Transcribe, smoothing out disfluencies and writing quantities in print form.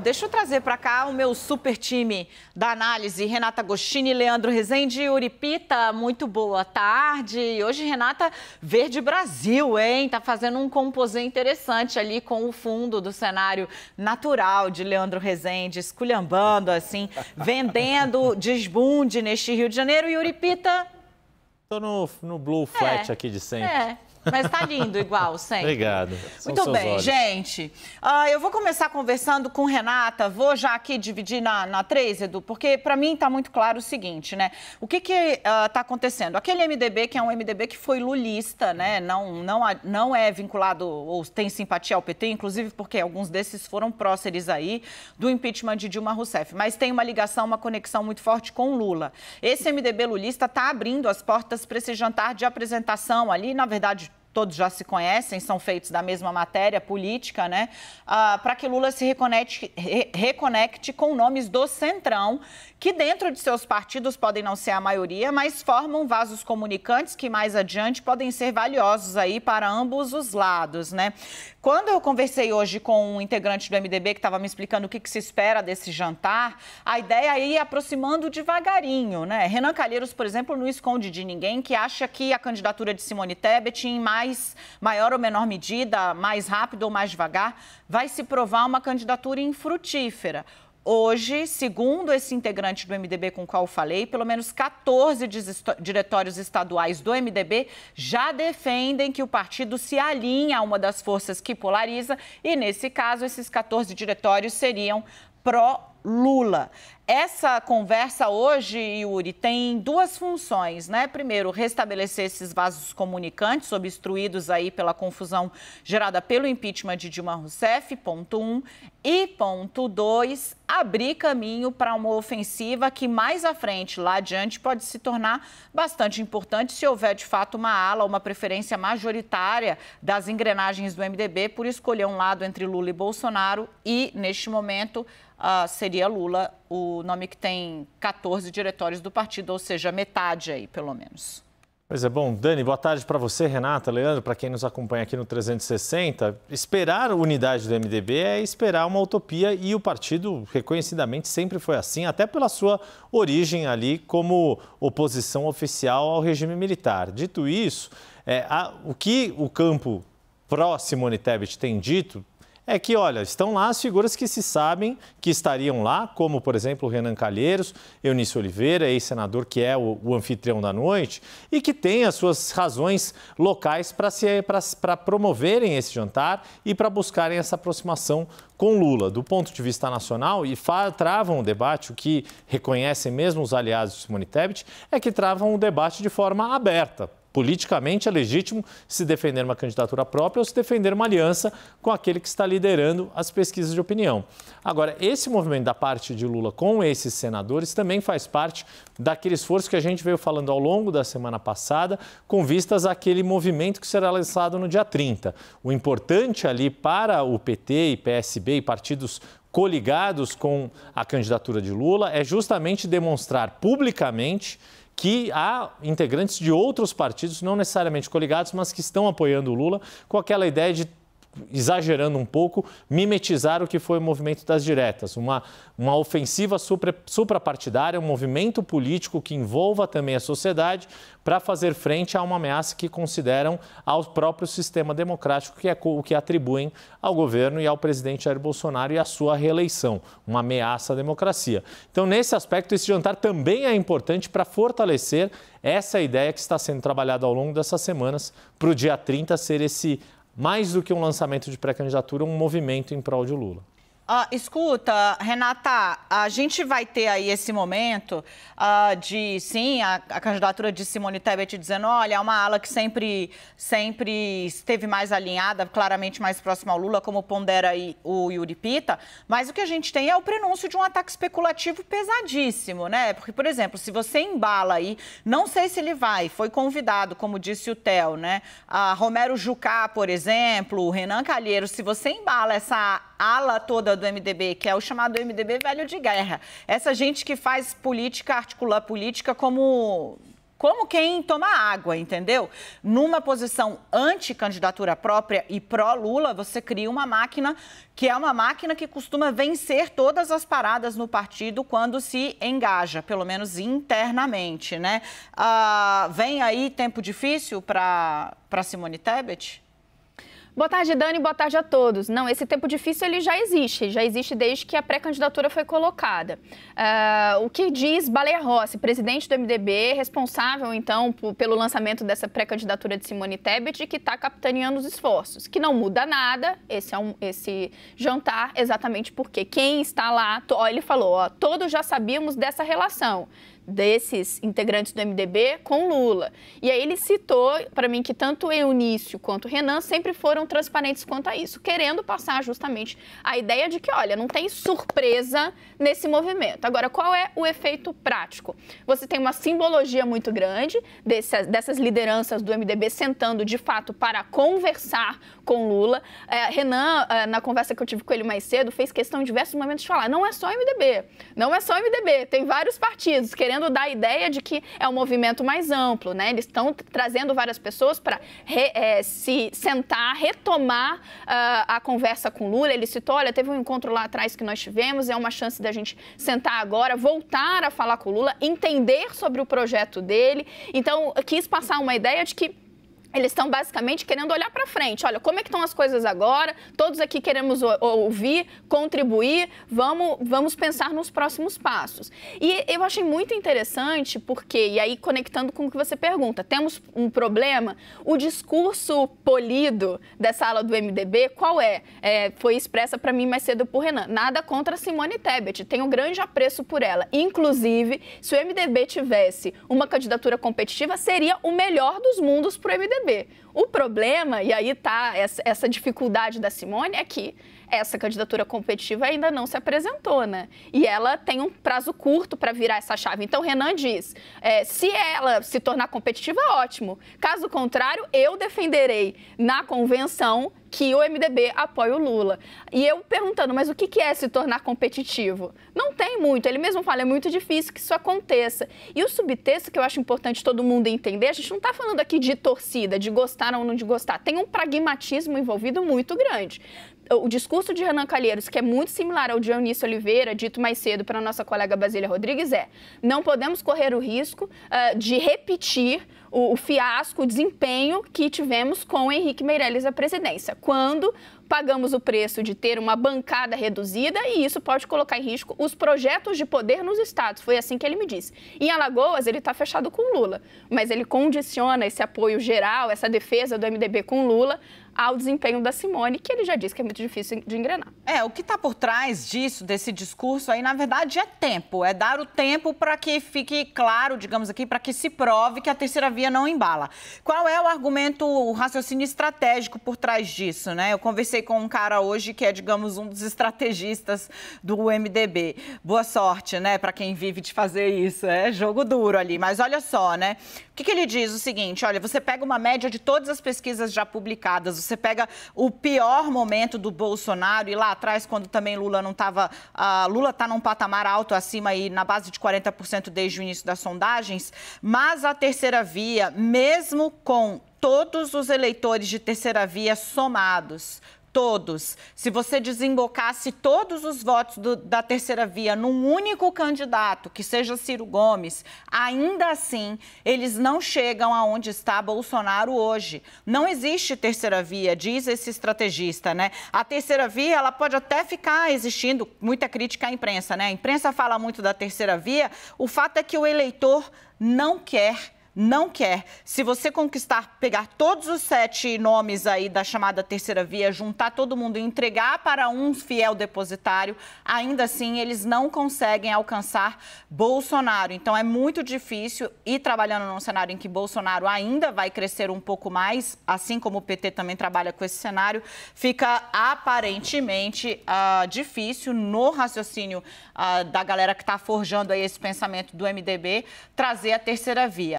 deixa eu trazer para cá o meu super time da análise, Renata Agostini, Leandro Rezende e Uripita. Muito boa tarde. Hoje, Renata, Verde Brasil, hein? Tá fazendo um composê interessante ali com o fundo do cenário natural de Leandro Rezende, esculhambando, assim, vendendo desbunde neste Rio de Janeiro. E Uripita... Tô no Blue Flat aqui de sempre. Mas tá lindo igual, sempre. Obrigado. Muito bem, gente. Eu vou começar conversando com Renata. Vou já aqui dividir na 3, Edu, porque para mim tá muito claro o seguinte, né? O que tá acontecendo? Aquele MDB, que é um MDB que foi lulista, né? Não é vinculado ou tem simpatia ao PT, inclusive porque alguns desses foram próceres aí do impeachment de Dilma Rousseff. Mas tem uma ligação, uma conexão muito forte com Lula. Esse MDB lulista tá abrindo as portas para esse jantar de apresentação ali, na verdade, todos já se conhecem, são feitos da mesma matéria política, né? Para que Lula se reconecte com nomes do Centrão, que dentro de seus partidos podem não ser a maioria, mas formam vasos comunicantes que mais adiante podem ser valiosos aí para ambos os lados, né? Quando eu conversei hoje com um integrante do MDB que estava me explicando o que se espera desse jantar, a ideia é ir aproximando devagarinho, né? Renan Calheiros, por exemplo, não esconde de ninguém que acha que a candidatura de Simone Tebet, em maior ou menor medida, mais rápido ou mais devagar, vai se provar uma candidatura infrutífera. Hoje, segundo esse integrante do MDB com o qual eu falei, pelo menos 14 diretórios estaduais do MDB já defendem que o partido se alinha a uma das forças que polariza e, nesse caso, esses 14 diretórios seriam pró-Lula. Essa conversa hoje, Yuri, tem duas funções, né? Primeiro, restabelecer esses vasos comunicantes obstruídos aí pela confusão gerada pelo impeachment de Dilma Rousseff, ponto 1. E ponto 2, abrir caminho para uma ofensiva que mais à frente, lá adiante, pode se tornar bastante importante se houver de fato uma ala, uma preferência majoritária das engrenagens do MDB por escolher um lado entre Lula e Bolsonaro e, neste momento, seria Lula o nome que tem 14 diretórios do partido, ou seja, metade aí, pelo menos. Pois é, bom, Dani, boa tarde para você, Renata, Leandro, para quem nos acompanha aqui no 360. Esperar a unidade do MDB é esperar uma utopia e o partido, reconhecidamente, sempre foi assim, até pela sua origem ali como oposição oficial ao regime militar. Dito isso, o que o campo pró-Simone Tebet tem dito é que, olha, estão lá as figuras que se sabem que estariam lá, como, por exemplo, o Renan Calheiros, Eunício Oliveira, ex-senador, que é o anfitrião da noite, e que tem as suas razões locais para promoverem esse jantar e para buscarem essa aproximação com Lula. Do ponto de vista nacional, e travam o debate, o que reconhecem mesmo os aliados de Simone Tebet, é que travam o debate de forma aberta. Politicamente é legítimo se defender uma candidatura própria ou se defender uma aliança com aquele que está liderando as pesquisas de opinião. Agora, esse movimento da parte de Lula com esses senadores também faz parte daquele esforço que a gente veio falando ao longo da semana passada, com vistas àquele movimento que será lançado no dia 30. O importante ali para o PT e PSB e partidos coligados com a candidatura de Lula é justamente demonstrar publicamente que há integrantes de outros partidos, não necessariamente coligados, mas que estão apoiando o Lula, com aquela ideia de, exagerando um pouco, mimetizar o que foi o movimento das diretas. Uma ofensiva suprapartidária, um movimento político que envolva também a sociedade para fazer frente a uma ameaça que consideram ao próprio sistema democrático, que é o que atribuem ao governo e ao presidente Jair Bolsonaro e à sua reeleição, uma ameaça à democracia. Então, nesse aspecto, esse jantar também é importante para fortalecer essa ideia que está sendo trabalhada ao longo dessas semanas para o dia 30 ser esse, mais do que um lançamento de pré-candidatura, um movimento em prol de Lula. Escuta, Renata, a gente vai ter aí esse momento de, sim, a candidatura de Simone Tebet dizendo, olha, é uma ala que sempre esteve mais alinhada, claramente mais próxima ao Lula, como pondera aí o Uripita, mas o que a gente tem é o prenúncio de um ataque especulativo pesadíssimo, né? Porque, por exemplo, se você embala aí, não sei se ele foi convidado, como disse o Theo, né? Romero Jucá, por exemplo, o Renan Calheiros, se você embala essa ala toda do MDB, que é o chamado MDB velho de guerra. Essa gente que faz política, articula política como como quem toma água, entendeu? Numa posição anti-candidatura própria e pró-Lula, você cria uma máquina que é uma máquina que costuma vencer todas as paradas no partido quando se engaja, pelo menos internamente, né? Vem aí tempo difícil para Simone Tebet? Boa tarde, Dani, boa tarde a todos. Não, esse tempo difícil ele já existe desde que a pré-candidatura foi colocada. O que diz Baleia Rossi, presidente do MDB, responsável, então, pelo lançamento dessa pré-candidatura de Simone Tebet, que está capitaneando os esforços, que não muda nada esse jantar, exatamente porque quem está lá, ele falou, todos já sabíamos dessa relação desses integrantes do MDB com Lula. E aí ele citou para mim que tanto Eunício quanto Renan sempre foram transparentes quanto a isso, querendo passar justamente a ideia de que, olha, não tem surpresa nesse movimento. Agora, qual é o efeito prático? Você tem uma simbologia muito grande dessas lideranças do MDB sentando, de fato, para conversar com Lula. Renan, na conversa que eu tive com ele mais cedo, fez questão em diversos momentos de falar, não é só o MDB, não é só o MDB, tem vários partidos querendo dar a ideia de que é um movimento mais amplo, né? Eles estão trazendo várias pessoas para se sentar, retomar a conversa com Lula. Ele citou, olha, teve um encontro lá atrás que nós tivemos, é uma chance da gente sentar agora, voltar a falar com o Lula, entender sobre o projeto dele. Então, quis passar uma ideia de que eles estão basicamente querendo olhar para frente. Olha, como é que estão as coisas agora? Todos aqui queremos ouvir, contribuir, vamos pensar nos próximos passos. E eu achei muito interessante porque, e aí conectando com o que você pergunta, temos um problema? O discurso polido dessa ala do MDB, qual é? Foi expressa para mim mais cedo por Renan. Nada contra Simone Tebet, tenho grande apreço por ela. Inclusive, se o MDB tivesse uma candidatura competitiva, seria o melhor dos mundos para o MDB. O problema, e aí está essa dificuldade da Simone, é que essa candidatura competitiva ainda não se apresentou, né? E ela tem um prazo curto para virar essa chave. Então, Renan diz, se ela se tornar competitiva, ótimo. Caso contrário, eu defenderei na convenção que o MDB apoia o Lula. E eu perguntando, mas o que é se tornar competitivo? Não tem muito. Ele mesmo fala, é muito difícil que isso aconteça. E o subtexto que eu acho importante todo mundo entender, a gente não está falando aqui de torcida, de gostar ou não de gostar. Tem um pragmatismo envolvido muito grande. O discurso de Renan Calheiros, que é muito similar ao de Eunício Oliveira, dito mais cedo pela nossa colega Basília Rodrigues, não podemos correr o risco de repetir o fiasco, o desempenho que tivemos com o Henrique Meirelles à presidência, quando pagamos o preço de ter uma bancada reduzida e isso pode colocar em risco os projetos de poder nos estados. Foi assim que ele me disse. Em Alagoas, ele está fechado com Lula, mas ele condiciona esse apoio geral, essa defesa do MDB com Lula, ao desempenho da Simone, que ele já disse que é muito difícil de engrenar. O que está por trás disso, desse discurso aí, na verdade, é tempo. É dar o tempo para que fique claro, digamos aqui, para que se prove que a terceira via não embala. Qual é o argumento, o raciocínio estratégico por trás disso, né? Eu conversei com um cara hoje que é, digamos, um dos estrategistas do MDB. Boa sorte, né, para quem vive de fazer isso. É jogo duro ali. Mas olha só, né? O que ele diz? O seguinte, olha, você pega uma média de todas as pesquisas já publicadas, você pega o pior momento do Bolsonaro e lá atrás, quando também Lula não estava... Lula está num patamar alto acima aí, na base de 40% desde o início das sondagens, mas a terceira via, mesmo com todos os eleitores de terceira via somados, todos, se você desembocasse todos os votos da terceira via num único candidato, que seja Ciro Gomes, ainda assim, eles não chegam aonde está Bolsonaro hoje. Não existe terceira via, diz esse estrategista, né? A terceira via, ela pode até ficar existindo, muita crítica à imprensa, né? A imprensa fala muito da terceira via, o fato é que o eleitor não quer. Se você pegar todos os 7 nomes aí da chamada terceira via, juntar todo mundo e entregar para um fiel depositário, ainda assim eles não conseguem alcançar Bolsonaro. Então é muito difícil ir trabalhando num cenário em que Bolsonaro ainda vai crescer um pouco mais, assim como o PT também trabalha com esse cenário, fica aparentemente difícil no raciocínio da galera que está forjando aí esse pensamento do MDB trazer a terceira via.